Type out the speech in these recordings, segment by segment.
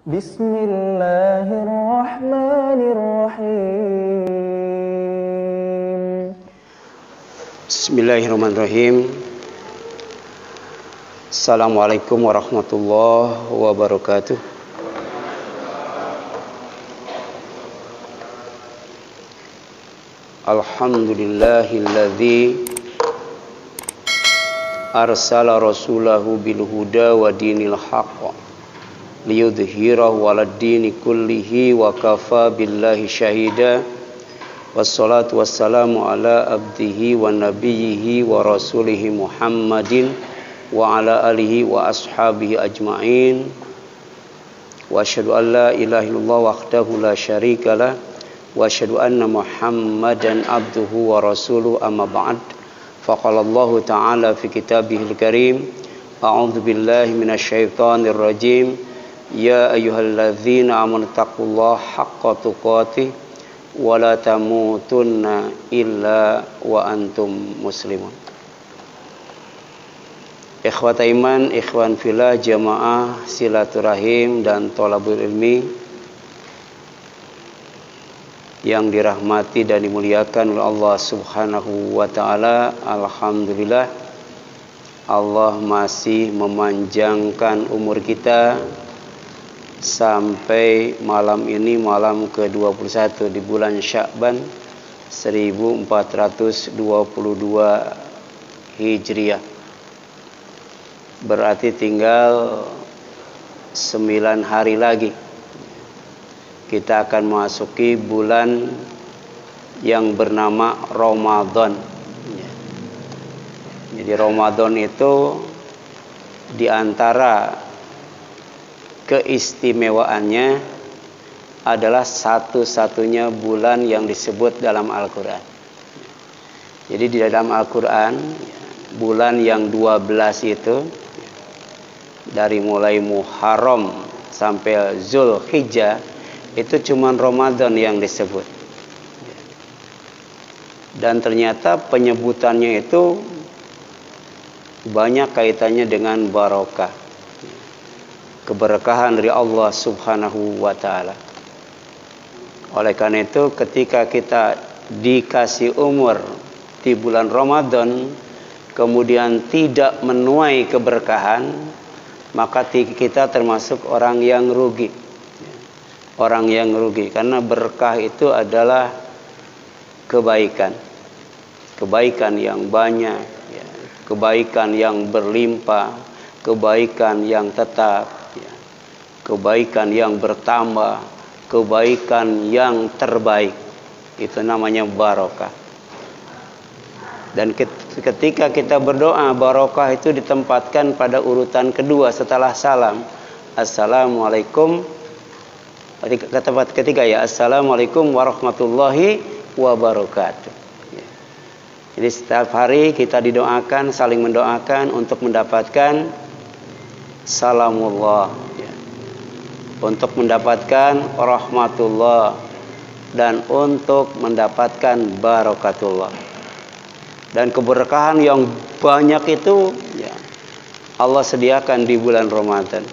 Bismillahirrahmanirrahim. Bismillahirrahmanirrahim. Assalamualaikum warahmatullahi wabarakatuh. Alhamdulillahilladzi arsala rasulahu bil huda wa dinil haqq liyudhhirahu 'alad dini kullihi wa kafa billahi syahida. Wassalatu wassalamu ala abdihi wa nabiyhi wa rasulihi Muhammadin wa ala alihi wa ashabihi ajma'in. Wa asyhadu an la ilaha illallah wahdahu la syarikalah wa asyhadu anna Muhammadan abduhu wa rasuluhu, amma ba'd. Faqala Allah ta'ala fi kitabihil karim, a'udzu billahi minasyaitonir rajim. Ya ayyuhalladzina amanu taqullaha haqqa tuqatih wa la tamutunna illa wa antum muslimun. Ikhwat iman, ikhwan fillah, jamaah silaturahim dan thalabul ilmi yang dirahmati dan dimuliakan oleh Allah Subhanahu wa taala. Alhamdulillah, Allah masih memanjangkan umur kita sampai malam ini, malam ke-21 di bulan Sya'ban 1422 Hijriah. Berarti tinggal 9 hari lagi kita akan memasuki bulan yang bernama Ramadan. Jadi Ramadan itu di antara keistimewaannya adalah satu-satunya bulan yang disebut dalam Al-Quran. Jadi di dalam Al-Quran, bulan yang 12 itu, dari mulai Muharram sampai Zulhijjah, itu cuma Ramadan yang disebut. Dan ternyata penyebutannya itu banyak kaitannya dengan barokah, keberkahan dari Allah Subhanahu wa ta'ala. Oleh karena itu, ketika kita dikasih umur di bulan Ramadan kemudian tidak menuai keberkahan, maka kita termasuk orang yang rugi. Orang yang rugi, karena berkah itu adalah kebaikan. Kebaikan yang banyak, kebaikan yang berlimpah, kebaikan yang tetap, kebaikan yang bertambah, kebaikan yang terbaik. Itu namanya barokah. Dan ketika kita berdoa, barokah itu ditempatkan pada urutan kedua setelah salam. Assalamualaikum. Tempat ketiga ya, assalamualaikum warahmatullahi wabarakatuh. Jadi setiap hari kita didoakan, saling mendoakan untuk mendapatkan salamullah, untuk mendapatkan rahmatullah, dan untuk mendapatkan barakatullah. Dan keberkahan yang banyak itu Allah sediakan di bulan Ramadan.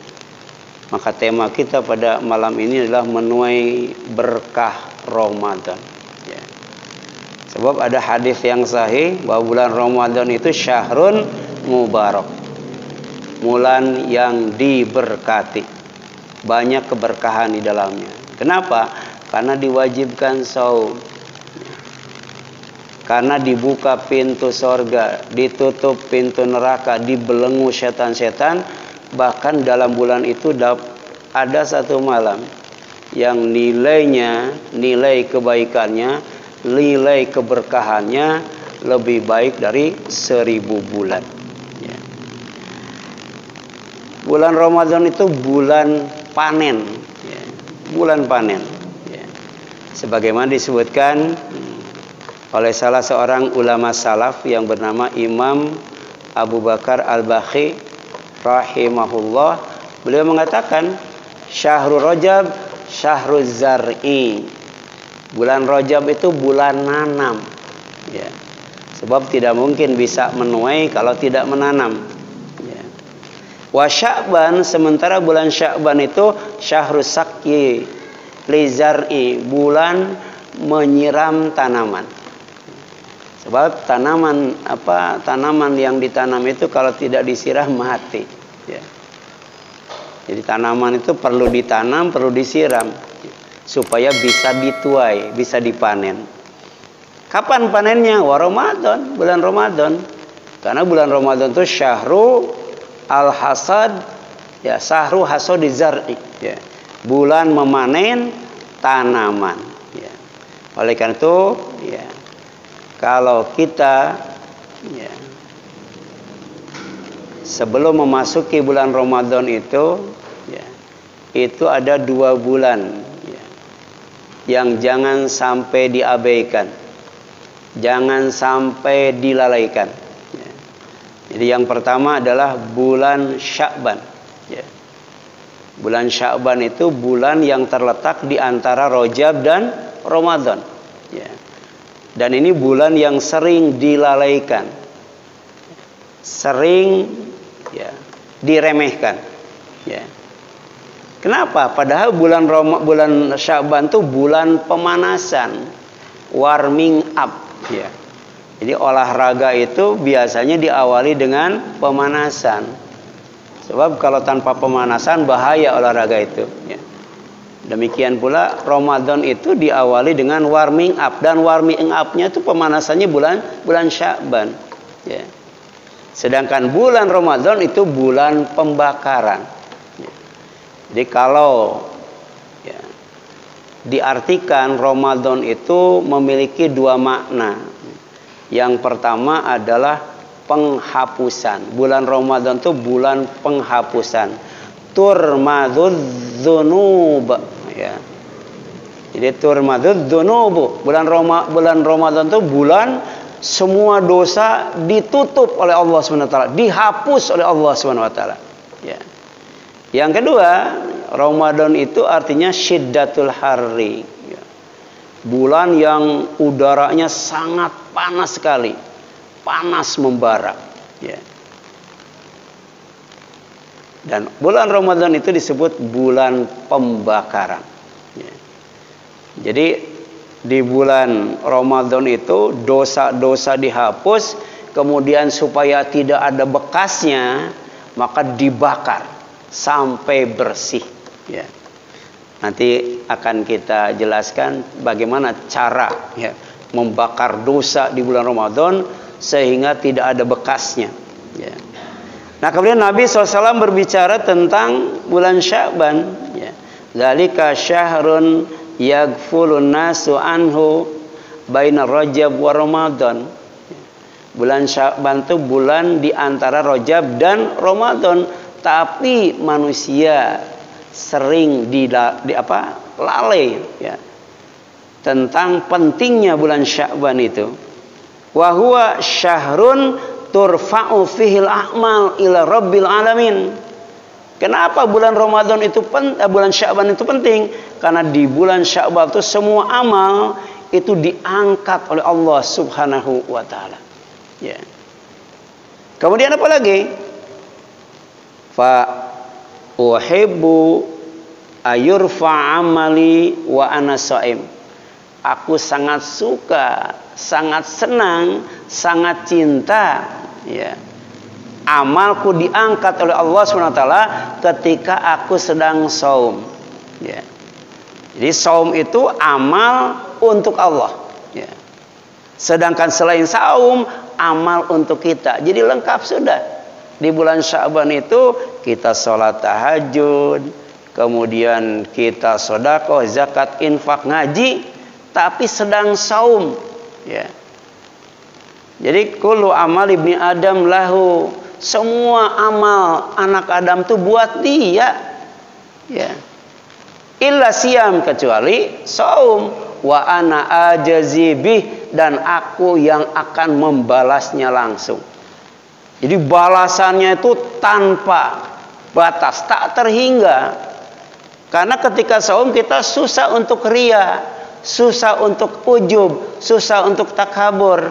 Maka tema kita pada malam ini adalah menuai berkah Ramadan. Sebab ada hadis yang sahih bahwa bulan Ramadan itu syahrun mubarak, bulan yang diberkati, banyak keberkahan di dalamnya. Kenapa? Karena diwajibkan saum, karena dibuka pintu sorga, ditutup pintu neraka, dibelenggu setan-setan. Bahkan dalam bulan itu ada satu malam yang nilai kebaikannya, nilai keberkahannya lebih baik dari 1000 bulan. Bulan Ramadan itu bulan panen, bulan panen. Sebagaimana disebutkan oleh salah seorang ulama salaf yang bernama Imam Abu Bakar Al-Bakhi rahimahullah, beliau mengatakan syahrul Rajab syahrul zar'i. Bulan Rajab itu bulan nanam, sebab tidak mungkin bisa menuai kalau tidak menanam. Wa Sya'ban, sementara bulan Sya'ban itu syahrus sakyi lizar'i, bulan menyiram tanaman. Sebab tanaman yang ditanam itu kalau tidak disiram mati. Ya. Jadi tanaman itu perlu ditanam, perlu disiram supaya bisa dituai, bisa dipanen. Kapan panennya? Wa Ramadan, bulan Ramadan. Karena bulan Ramadan itu syahru al-hasad, ya, syahru hasadi zar'i, ya. Bulan memanen tanaman, ya. Oleh karena itu, ya, kalau kita, ya, sebelum memasuki bulan Ramadan itu, ya, itu ada 2 bulan, ya, yang jangan sampai diabaikan, jangan sampai dilalaikan. Ya. Jadi yang pertama adalah bulan Sya'ban. Ya. Bulan Sya'ban itu bulan yang terletak di antara Rajab dan Ramadan. Ya. Dan ini bulan yang sering dilalaikan, sering, ya, diremehkan. Ya. Kenapa? Padahal bulan Sya'ban itu bulan pemanasan, warming up. Ya. Jadi olahraga itu biasanya diawali dengan pemanasan. Sebab kalau tanpa pemanasan bahaya olahraga itu. Ya. Demikian pula Ramadan itu diawali dengan warming up, dan warming up-nya itu pemanasannya bulan Sya'ban. Ya. Sedangkan bulan Ramadan itu bulan pembakaran. Ya. Jadi kalau, ya, diartikan Ramadan itu memiliki 2 makna. Yang pertama adalah penghapusan. Bulan Ramadan itu bulan penghapusan. Turmadudz dzunub, ya. Jadi turmadudz dzunub. Bulan Ramadan itu bulan semua dosa ditutup oleh Allah SWT, dihapus oleh Allah SWT. Ya. Yang kedua, Ramadan itu artinya syiddatul harri, ya. Bulan yang udaranya sangat panas sekali, panas membara, ya. Dan bulan Ramadan itu disebut bulan pembakaran, ya. Jadi di bulan Ramadan itu dosa-dosa dihapus, kemudian supaya tidak ada bekasnya maka dibakar sampai bersih, ya. Nanti akan kita jelaskan bagaimana cara, ya, membakar dosa di bulan Ramadan sehingga tidak ada bekasnya, ya. Nah, kemudian Nabi SAW berbicara tentang bulan Sya'ban, ya. Dzalika syahrun yaghfulun nasu anhu baina Rajab wa Ramadan. Bulan Sya'ban itu bulan di antara Rajab dan Ramadan, tapi manusia sering lalai, ya, tentang pentingnya bulan Sya'ban itu. Wa huwa syahrun turfa'u fihil a'mal ila rabbil alamin. Kenapa bulan Ramadan itu bulan Sya'ban itu penting? Karena di bulan Sya'ban itu semua amal itu diangkat oleh Allah Subhanahu wa taala. Ya. Kemudian apa lagi? Fa uhibbu ayurfa amali wa ana shaim. Aku sangat suka, sangat senang, sangat cinta, ya, amalku diangkat oleh Allah SWT ketika aku sedang saum, ya. Jadi saum itu amal untuk Allah, ya. Sedangkan selain saum, amal untuk kita. Jadi lengkap sudah. Di bulan Sya'ban itu kita sholat tahajud, kemudian kita sedekah, zakat, infak, ngaji, tapi sedang saum, ya. Jadi kullu amal ibni Adam lahu, semua amal anak Adam itu buat dia, ya. Illa siyam, kecuali saum. Wa ana ajazi bih, dan aku yang akan membalasnya langsung. Jadi balasannya itu tanpa batas, tak terhingga. Karena ketika saum kita susah untuk riya, susah untuk ujub, susah untuk takabur.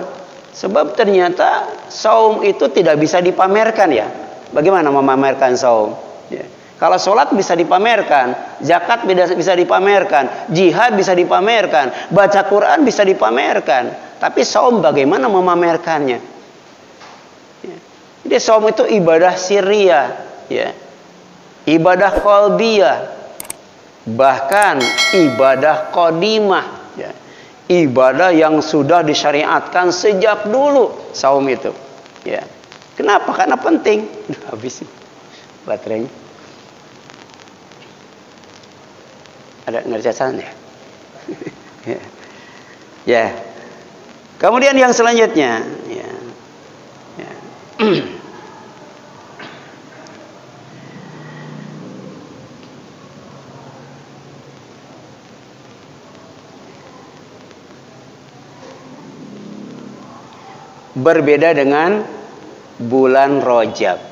Sebab ternyata saum itu tidak bisa dipamerkan, ya. Bagaimana memamerkan saum? Ya. Kalau sholat bisa dipamerkan, zakat bisa dipamerkan, jihad bisa dipamerkan, baca Quran bisa dipamerkan. Tapi saum bagaimana memamerkannya? Ya. Jadi saum itu ibadah sirriyah, ya. Ibadah qalbiyah, bahkan ibadah qadimah, ya. Ibadah yang sudah disyariatkan sejak dulu saum itu. Ya. Kenapa? Karena penting. Habis baterainya. Ada ngerjasan ya? Ya. Ya. Kemudian yang selanjutnya, ya. Ya. Berbeda dengan bulan Rajab.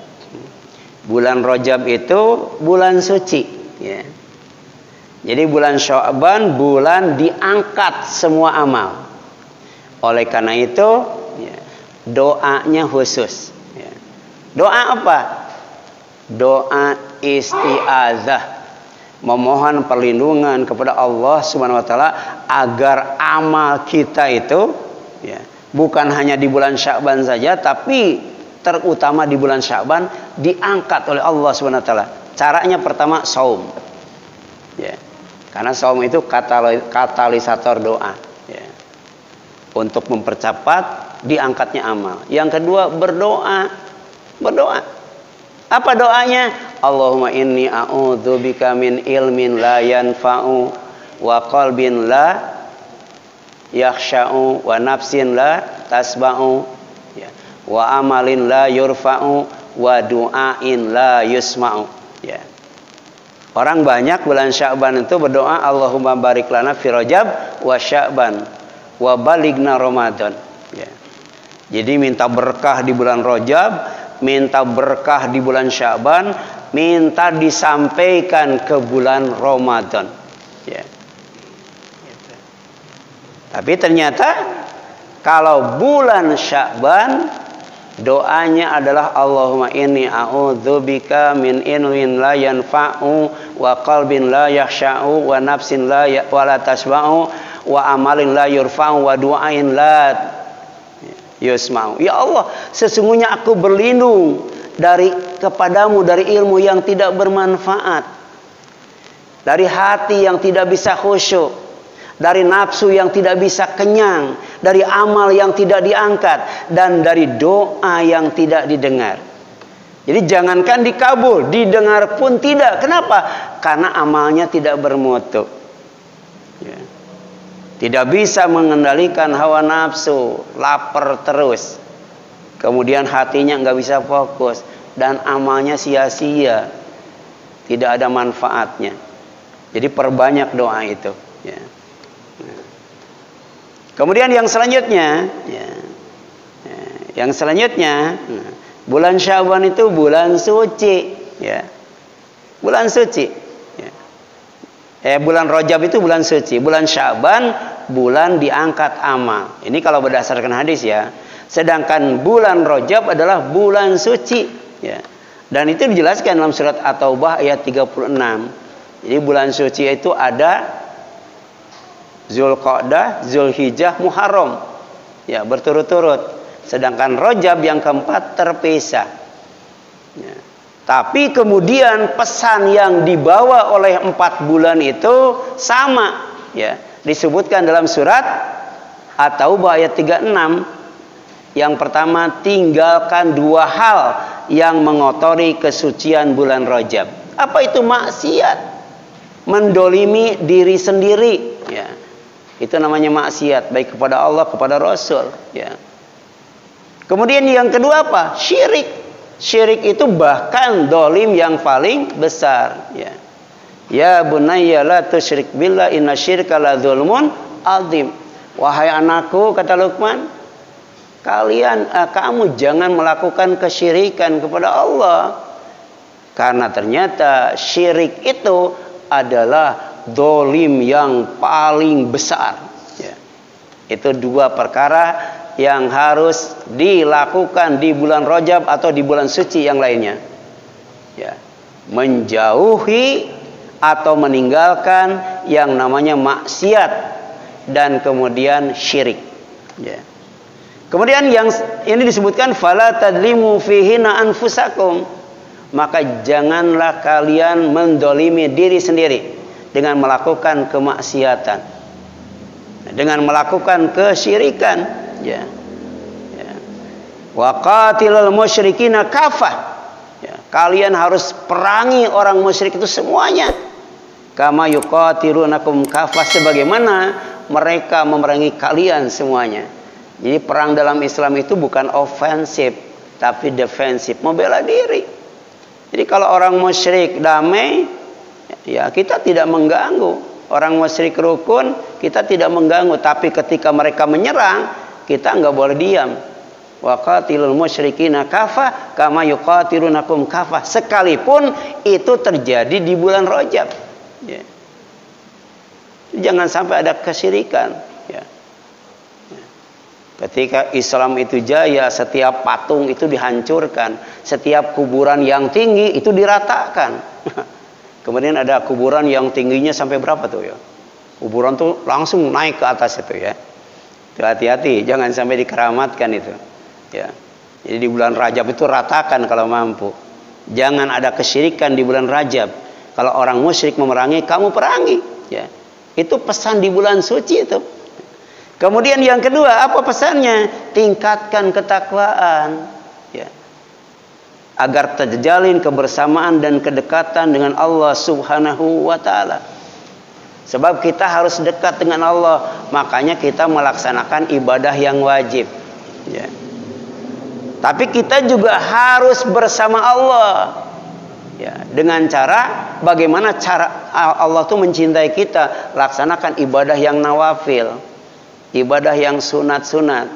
Bulan Rajab itu bulan suci, ya. Jadi bulan Sya'ban bulan diangkat semua amal. Oleh karena itu, ya, doanya khusus. Ya. Doa apa? Doa isti'adzah, memohon perlindungan kepada Allah Subhanahu wa taala agar amal kita itu, ya, bukan hanya di bulan Sya'ban saja, tapi terutama di bulan Sya'ban diangkat oleh Allah Subhanahu wa taala. Caranya pertama saum. Ya. Karena saum itu katalisator doa, ya. Untuk mempercepat diangkatnya amal. Yang kedua berdoa. Berdoa. Apa doanya? Allahumma inni a'udzubika min ilmin la yanfa'u wa qalbin la yakhsha'u wa nafsin la tasba'u, ya. Wa amalin la yurfa'u wa du'ain la yusma'u, ya. Orang banyak bulan Sya'ban itu berdoa Allahumma barik lana fi Rajab wa Sya'ban wa balighna Ramadan, ya. Jadi minta berkah di bulan Rajab, minta berkah di bulan Sya'ban, minta disampaikan ke bulan Ramadan, ya. Tapi ternyata kalau bulan Sya'ban doanya adalah Allahumma inni a'udzubika min ilmin la yanfa'u wa qalbin la yakhsha'u wa nafsin la tasba'u wa amalin la yurfa'u wa du'ain la yusma'u. Ya Allah, sesungguhnya aku berlindung kepadamu dari ilmu yang tidak bermanfaat, dari hati yang tidak bisa khusyuk, dari nafsu yang tidak bisa kenyang, dari amal yang tidak diangkat, dan dari doa yang tidak didengar. Jadi jangankan dikabul, didengar pun tidak. Kenapa? Karena amalnya tidak bermutu, ya. Tidak bisa mengendalikan hawa nafsu, lapar terus, kemudian hatinya nggak bisa fokus, dan amalnya sia-sia, tidak ada manfaatnya. Jadi perbanyak doa itu, ya. Kemudian yang selanjutnya, ya, yang selanjutnya, bulan Sya'ban itu bulan suci, ya, bulan suci, ya. Bulan Rajab itu bulan suci, bulan Sya'ban bulan diangkat amal. Ini kalau berdasarkan hadis, ya. Sedangkan bulan Rajab adalah bulan suci, ya. Dan itu dijelaskan dalam surat At-Taubah ayat 36. Jadi bulan suci itu ada Zulqa'dah, Zulhijjah, Muharram, ya, berturut-turut. Sedangkan Rajab yang keempat terpisah, ya. Tapi kemudian pesan yang dibawa oleh 4 bulan itu sama, ya. Disebutkan dalam surat At-Taubah ayat 36. Yang pertama, tinggalkan 2 hal yang mengotori kesucian bulan Rajab. Apa itu? Maksiat, mendolimi diri sendiri, ya. Itu namanya maksiat, baik kepada Allah, kepada Rasul, ya. Kemudian yang kedua apa? Syirik. Syirik itu bahkan dolim yang paling besar, ya. Ya bunayya la tusyrik billah inna syirka la dzulmun adzim. Wahai anakku, kata Luqman, kamu jangan melakukan kesyirikan kepada Allah, karena ternyata syirik itu adalah dolim yang paling besar, ya. Itu 2 perkara yang harus dilakukan di bulan Rajab atau di bulan suci yang lainnya. Ya, menjauhi atau meninggalkan yang namanya maksiat dan kemudian syirik. Ya. Kemudian yang ini disebutkan fala tadlimu fihinna anfusakum, maka janganlah kalian mendolimi diri sendiri dengan melakukan kemaksiatan, dengan melakukan kesyirikan. Ya. Ya. Wa qatilul musyrikina kafah. Ya, kalian harus perangi orang musyrik itu semuanya. Kama yuqatilunakum kafah, sebagaimana mereka memerangi kalian semuanya. Jadi perang dalam Islam itu bukan ofensif, tapi defensif, membela diri. Jadi kalau orang musyrik damai, ya kita tidak mengganggu. Orang musyrik rukun, kita tidak mengganggu. Tapi ketika mereka menyerang, kita nggak boleh diam. Wa qatilul musyrikina kafah kama yuqatilunakum kafah, sekalipun itu terjadi di bulan Rajab. Ya. Jangan sampai ada kesyirikan. Ya. Ya. Ketika Islam itu jaya, setiap patung itu dihancurkan, setiap kuburan yang tinggi itu diratakan. Kemudian ada kuburan yang tingginya sampai berapa tuh ya? Kuburan tuh langsung naik ke atas itu ya. Hati-hati, jangan sampai dikeramatkan itu. Ya. Jadi di bulan Rajab itu ratakan kalau mampu. Jangan ada kesyirikan di bulan Rajab. Kalau orang musyrik memerangi, kamu perangi. Ya. Itu pesan di bulan suci itu. Kemudian yang kedua, apa pesannya? Tingkatkan ketakwaan. Ya. Agar terjalin kebersamaan dan kedekatan dengan Allah Subhanahu wa Ta'ala. Sebab kita harus dekat dengan Allah, makanya kita melaksanakan ibadah yang wajib. Ya. Tapi kita juga harus bersama Allah. Ya, dengan cara bagaimana cara Allah tuh mencintai kita, laksanakan ibadah yang nawafil, ibadah yang sunat-sunat.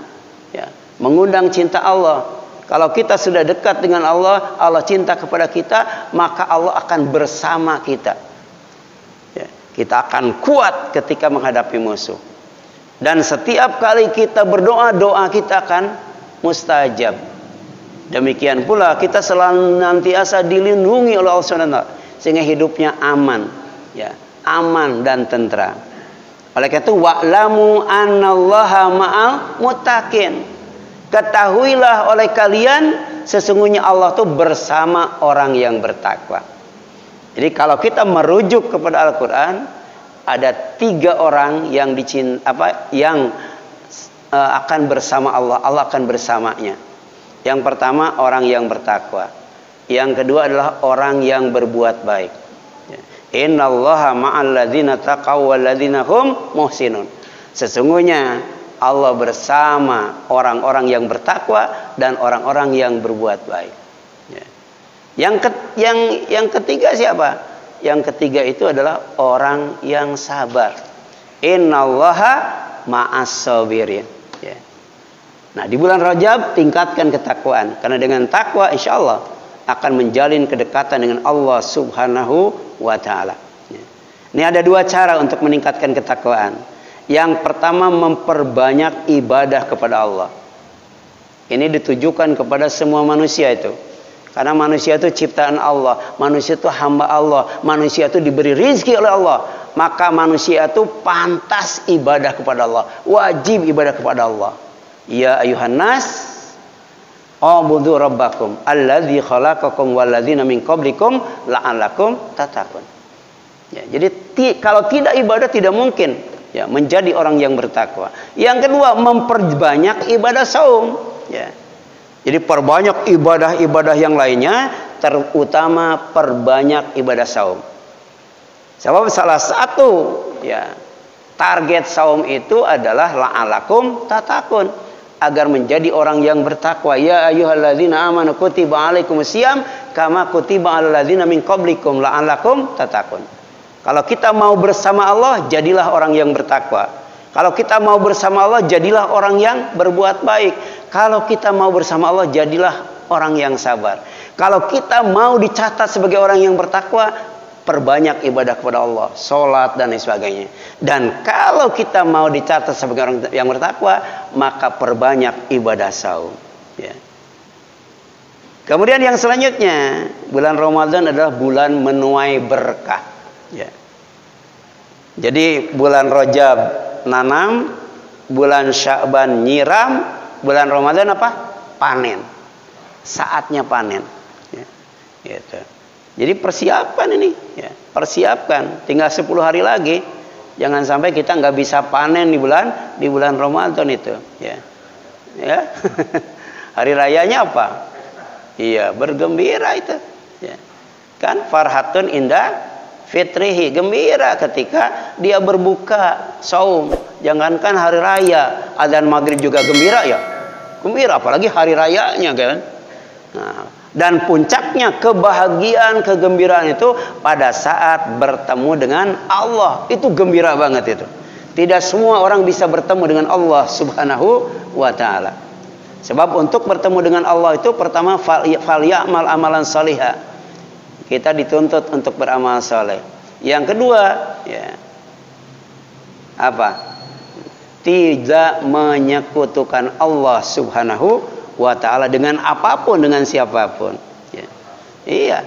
Ya, mengundang cinta Allah. Kalau kita sudah dekat dengan Allah, Allah cinta kepada kita, maka Allah akan bersama kita. Ya, kita akan kuat ketika menghadapi musuh. Dan setiap kali kita berdoa, doa kita akan mustajab. Demikian pula kita selalu nantiasa dilindungi oleh Allah SWT, sehingga hidupnya aman, ya, aman dan tentram. Oleh karena itu, wa'lamu annallaha ma'al muttaqin. Ketahuilah oleh kalian, sesungguhnya Allah itu bersama orang yang bertakwa. Jadi kalau kita merujuk kepada Al-Quran, ada 3 orang yang akan bersama Allah. Allah akan bersamanya. Yang pertama, orang yang bertakwa. Yang kedua adalah orang yang berbuat baik. Innallaha ma'al ladzina taqaw wal ladzina hum muhsinun. Sesungguhnya Allah bersama orang-orang yang bertakwa dan orang-orang yang berbuat baik. Yang ketiga siapa? Yang ketiga itu adalah orang yang sabar. Innallaha ma'as sabirin. Ya. Nah, di bulan Rajab tingkatkan ketakwaan, karena dengan takwa insya Allah akan menjalin kedekatan dengan Allah Subhanahu wa Ta'ala. Ini ada 2 cara untuk meningkatkan ketakwaan. Yang pertama, memperbanyak ibadah kepada Allah. Ini ditujukan kepada semua manusia itu, karena manusia itu ciptaan Allah, manusia itu hamba Allah, manusia itu diberi rizki oleh Allah. Maka manusia itu pantas ibadah kepada Allah, wajib ibadah kepada Allah. Ya ayuhan nas, ubudu rabbakum alladzi khalaqakum walladzina min qablikum la'allakum tattaqun. Ya, jadi kalau tidak ibadah tidak mungkin ya menjadi orang yang bertakwa. Yang kedua, memperbanyak ibadah saum. Ya. Jadi perbanyak ibadah-ibadah yang lainnya, terutama perbanyak ibadah saum. Sebab salah satu ya target saum itu adalah la'allakum tattaqun, agar menjadi orang yang bertakwa. Ya ayyuhalladzina amanu kutiba alaikumusiyam kama kutiba alal ladzina min qablikum la'allakum tattaqun. Kalau kita mau bersama Allah, jadilah orang yang bertakwa. Kalau kita mau bersama Allah, jadilah orang yang berbuat baik. Kalau kita mau bersama Allah, jadilah orang yang sabar. Kalau kita mau dicatat sebagai orang yang bertakwa, perbanyak ibadah kepada Allah, sholat dan lain sebagainya. Dan kalau kita mau dicatat sebagai orang yang bertakwa, maka perbanyak ibadah saum. Ya. Kemudian yang selanjutnya, bulan Ramadan adalah bulan menuai berkah. Ya. Jadi bulan Rajab nanam, bulan Sya'ban nyiram, bulan Ramadan apa? Panen. Saatnya panen. Ya. Gitu. Jadi persiapan ini, ya. Persiapkan. Tinggal 10 hari lagi. Jangan sampai kita nggak bisa panen di bulan Ramadan itu. Ya. Ya. Hari rayanya apa? Iya, bergembira itu. Ya. Kan farhatun indah fitrihi, gembira ketika dia berbuka saum. Jangankan hari raya, adzan maghrib juga gembira ya. Gembira apalagi hari rayanya kan. Nah, dan puncaknya kebahagiaan, kegembiraan itu pada saat bertemu dengan Allah. Itu gembira banget itu. Tidak semua orang bisa bertemu dengan Allah Subhanahu wa taala. Sebab untuk bertemu dengan Allah itu pertama falyamal amalan salihah. Kita dituntut untuk beramal saleh. Yang kedua, ya. Apa? Tidak menyekutukan Allah Subhanahu wa taala dengan apapun, dengan siapapun. Ya. Iya.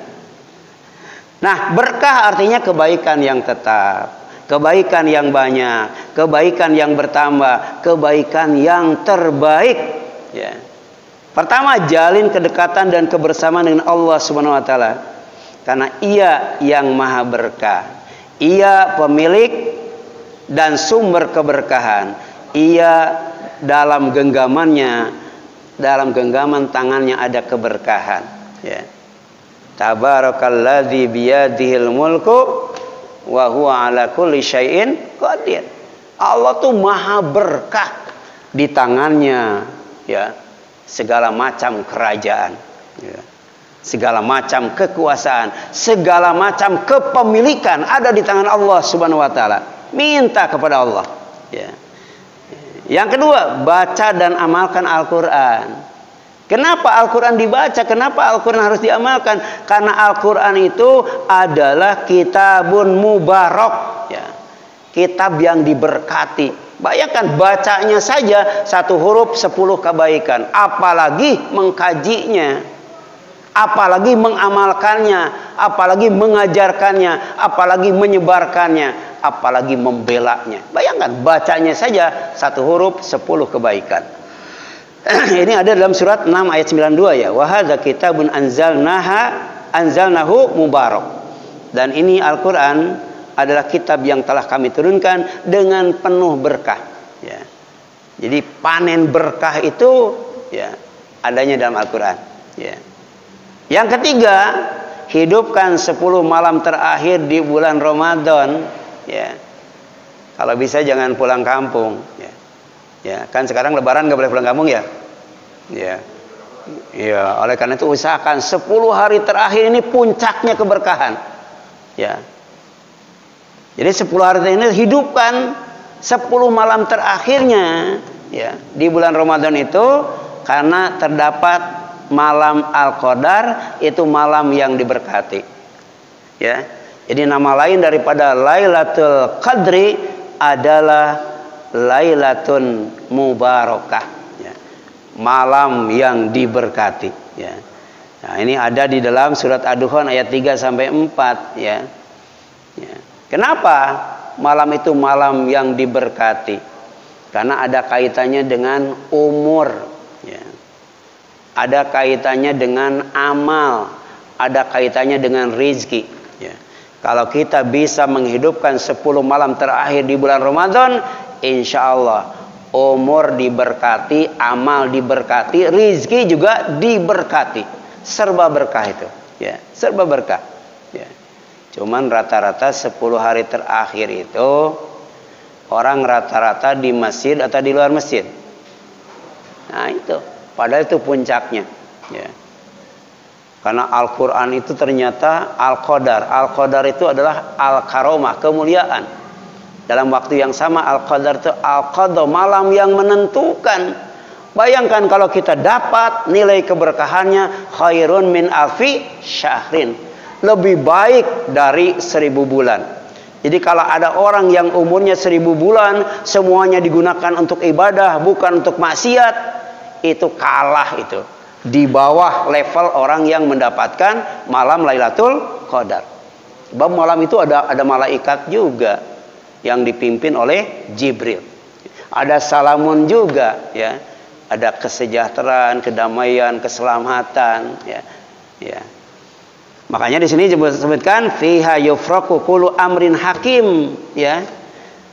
Nah, berkah artinya kebaikan yang tetap, kebaikan yang banyak, kebaikan yang bertambah, kebaikan yang terbaik. Ya. Pertama, jalin kedekatan dan kebersamaan dengan Allah Subhanahu wa taala. Karena Ia yang maha berkah. Ia pemilik dan sumber keberkahan. Ia dalam genggamannya, dalam genggaman tangannya ada keberkahan. Ya. Tabarakalladzi biyadihil mulku wa huwa ala kulli syai'in qadir. Allah tuh maha berkah, di tangannya ya segala macam kerajaan, ya. Segala macam kekuasaan, segala macam kepemilikan ada di tangan Allah Subhanahu wa taala. Minta kepada Allah, ya. Yang kedua, baca dan amalkan Al-Qur'an. Kenapa Al-Qur'an dibaca? Kenapa Al-Qur'an harus diamalkan? Karena Al-Qur'an itu adalah kitabun mubarak, ya. Kitab yang diberkati. Bayangkan bacanya saja 1 huruf 10 kebaikan, apalagi mengkajinya, apalagi mengamalkannya, apalagi mengajarkannya, apalagi menyebarkannya, apalagi membelanya. Bayangkan bacanya saja 1 huruf 10 kebaikan. Ini ada dalam surat 6 ayat 92 ya. Wa hadza kitabun anzalnahu mubarak. Dan ini Al-Qur'an adalah kitab yang telah kami turunkan dengan penuh berkah, ya. Jadi panen berkah itu ya adanya dalam Al-Qur'an, ya. Yang ketiga, hidupkan 10 malam terakhir di bulan Ramadan, ya. Kalau bisa jangan pulang kampung, ya. Ya, kan sekarang lebaran nggak boleh pulang kampung ya. Ya. Ya, oleh karena itu usahakan 10 hari terakhir ini puncaknya keberkahan. Ya. Jadi 10 hari ini hidupkan 10 malam terakhirnya ya di bulan Ramadan itu, karena terdapat malam Al-Qadar, itu malam yang diberkati. Ya. Jadi nama lain daripada Lailatul Qadri adalah Lailatun Mubarakah, ya. Malam yang diberkati, ya. Nah, ini ada di dalam surat Ad-Dukhan ayat 3 sampai 4, ya. Ya. Kenapa malam itu malam yang diberkati? Karena ada kaitannya dengan umur, ya. Ada kaitannya dengan amal, ada kaitannya dengan rizki, ya. Kalau kita bisa menghidupkan 10 malam terakhir di bulan Ramadan, insya Allah umur diberkati, amal diberkati, rizki juga diberkati, serba berkah itu, ya, serba berkah, ya. Cuman rata-rata 10 hari terakhir itu orang rata-rata di masjid atau di luar masjid. Nah itu, padahal itu puncaknya, ya. Karena Al-Quran itu ternyata Al-Qadar. Al-Qadar itu adalah Al-Karomah, kemuliaan. Dalam waktu yang sama Al-Qadar itu Al-Qadar, malam yang menentukan. Bayangkan kalau kita dapat nilai keberkahannya khairun min alfi syahrin, lebih baik dari 1000 bulan. Jadi kalau ada orang yang umurnya 1000 bulan semuanya digunakan untuk ibadah bukan untuk maksiat, itu kalah itu. di bawah level orang yang mendapatkan malam Lailatul Qadar. Sebab malam itu ada malaikat juga yang dipimpin oleh Jibril. Ada salamun juga, ya. Ada kesejahteraan, kedamaian, keselamatan, ya. Ya. Makanya di sini disebutkan fiha yufraqu kullu amrin hakim, ya.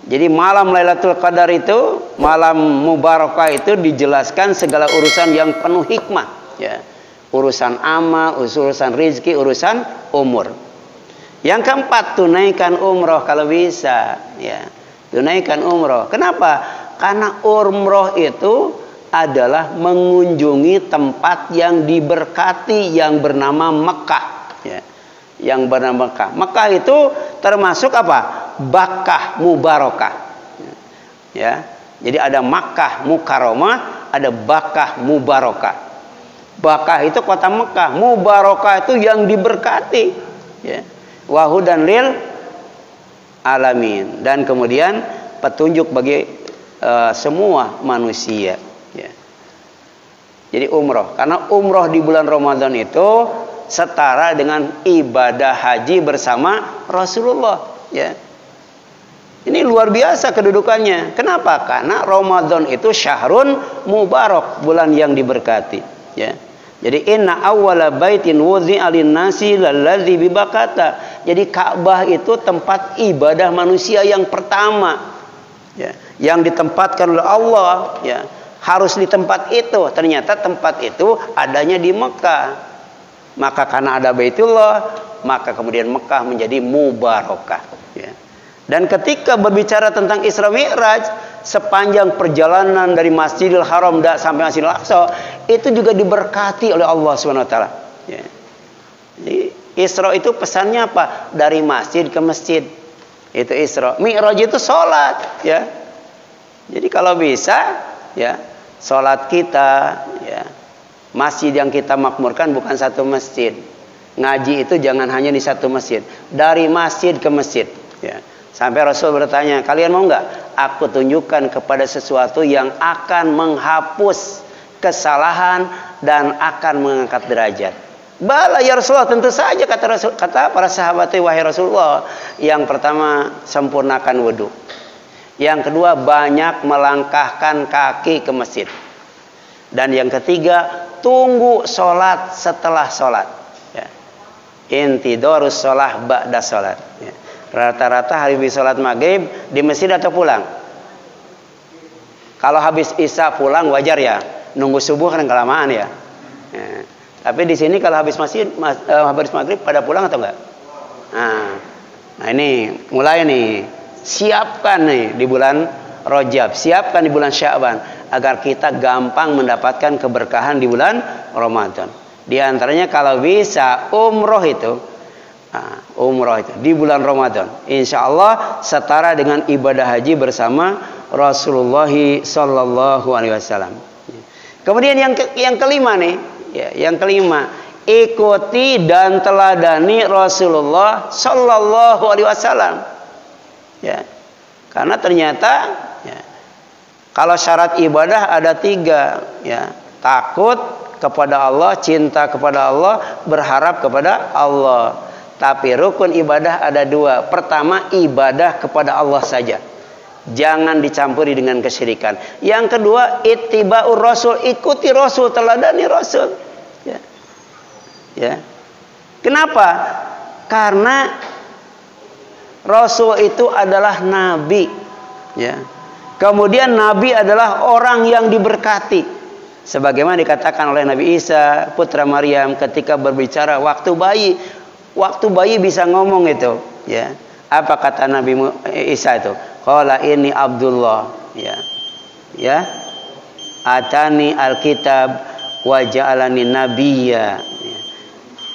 Jadi malam Lailatul Qadar itu, malam mubarakah itu dijelaskan segala urusan yang penuh hikmah, ya. Urusan amal, urusan rizki, urusan umur. Yang keempat, tunaikan umroh kalau bisa, ya. Tunaikan umroh. Kenapa? Karena umroh itu adalah mengunjungi tempat yang diberkati yang bernama Mekah, ya. Yang bernama Mekah. Mekah itu termasuk apa? Bakkah mubarakah, ya. Jadi ada Makkah Mukarramah, ada Bakkah mubarakah. Bakkah itu kota Mekah, mubarakah itu yang diberkati, ya. Wahudan lil alamin, dan kemudian petunjuk bagi semua manusia, ya. Jadi umroh, karena umroh di bulan Ramadan itu setara dengan ibadah haji bersama Rasulullah, ya. Ini luar biasa kedudukannya. Kenapa? Karena Ramadan itu syahrun mubarak, bulan yang diberkati, ya. Jadi inna awwala baitin wudzi'a lin-nasi lalladzi bi Bakkah. Jadi Ka'bah itu tempat ibadah manusia yang pertama, ya, yang ditempatkan oleh Allah, ya. Harus di tempat itu. Ternyata tempat itu adanya di Mekah. Maka karena ada Baitullah, maka kemudian Mekah menjadi mubarakah, ya. Dan ketika berbicara tentang Isra Mi'raj, sepanjang perjalanan dari Masjidil Haram sampai Masjidil Aqsa itu juga diberkati oleh Allah Subhanahu wa taala, ya. Jadi Isra itu pesannya apa? Dari masjid ke masjid. Itu Isra. Mi'raj itu salat, ya. Jadi kalau bisa, ya, salat kita, ya, masjid yang kita makmurkan bukan satu masjid. Ngaji itu jangan hanya di satu masjid, dari masjid ke masjid, ya. Sampai Rasul bertanya, kalian mau nggak aku tunjukkan kepada sesuatu yang akan menghapus kesalahan dan akan mengangkat derajat? Bala ya Rasulullah, tentu saja, kata para sahabat, wahai Rasulullah. Yang pertama, sempurnakan wudhu. Yang kedua, banyak melangkahkan kaki ke masjid. Dan yang ketiga, tunggu sholat setelah sholat, ya. Intidorus sholat ba'da sholat, ya. Rata-rata habis sholat maghrib di masjid atau pulang? Kalau habis isya pulang wajar, ya. Nunggu subuh kan kelamaan, ya. Ya. Tapi di sini kalau habis habis maghrib pada pulang atau enggak? Nah ini mulai nih, siapkan nih di bulan Rajab, siapkan di bulan Sya'ban agar kita gampang mendapatkan keberkahan di bulan Ramadan. Di antaranya kalau bisa umroh itu di bulan Ramadan, insya Allah setara dengan ibadah haji bersama Rasulullah Sallallahu Alaihi Wasallam. Kemudian yang kelima nih, ya, yang kelima, ikuti dan teladani Rasulullah Sallallahu Alaihi Wasallam, ya. Karena ternyata, ya, kalau syarat ibadah ada 3, ya. Takut kepada Allah, cinta kepada Allah, berharap kepada Allah. Tapi rukun ibadah ada 2. Pertama, ibadah kepada Allah saja, jangan dicampuri dengan kesyirikan. Yang kedua, ittiba'ur Rasul, ikuti Rasul, teladani Rasul, ya. Ya. Kenapa? Karena Rasul itu adalah nabi, ya. Kemudian nabi adalah orang yang diberkati, sebagaimana dikatakan oleh Nabi Isa putra Maryam ketika berbicara waktu bayi bisa ngomong itu, ya. Apa kata Nabi Isa itu? Qala ini Abdullah, ya. Ya. Atani alkitab wa ja'alani nabiyya.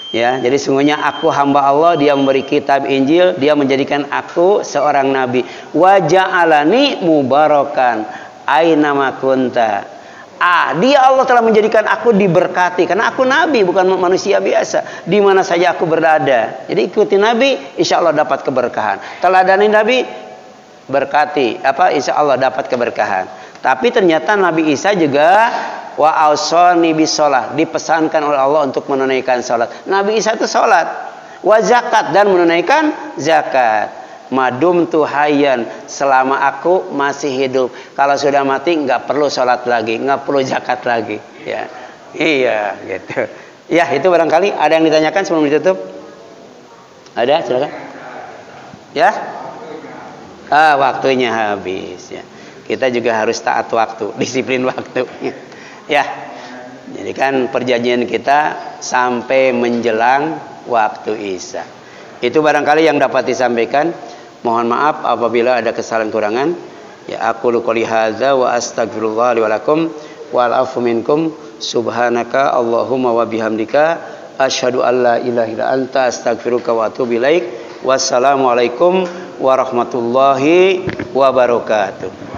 Ya, jadi sungguhnya aku hamba Allah, dia memberi kitab Injil, dia menjadikan aku seorang nabi. Wa ja'alani mubarakan aina ma kunta. Dia Allah telah menjadikan aku diberkati karena aku nabi, bukan manusia biasa. Di mana saja aku berada. Jadi ikuti nabi, insya Allah dapat keberkahan. Teladani nabi, berkati, insya Allah dapat keberkahan. Tapi ternyata Nabi Isa juga wa ausani bisolah, dipesankan oleh Allah untuk menunaikan salat. Nabi Isa itu salat, wa zakat, dan menunaikan zakat. Madum tuhayyan, selama aku masih hidup. Kalau sudah mati nggak perlu salat lagi, nggak perlu zakat lagi. Ya, iya gitu. Ya, itu barangkali ada yang ditanyakan sebelum ditutup. Ada, silakan. Ya. Waktunya habis. Ya. Kita juga harus taat waktu, disiplin waktu. Ya. Jadi kan perjanjian kita sampai menjelang waktu Isya. Itu barangkali yang dapat disampaikan. Mohon maaf apabila ada kesalahan kurangan. Ya, aqulu qouli hadza wa astaghfirullah li wa lakum wal afu minkum. Subhanaka Allahumma wa bihamdika asyhadu an la ilaha illa anta astaghfiruka wa atubu ilaik. Wassalamualaikum warahmatullahi wabarakatuh.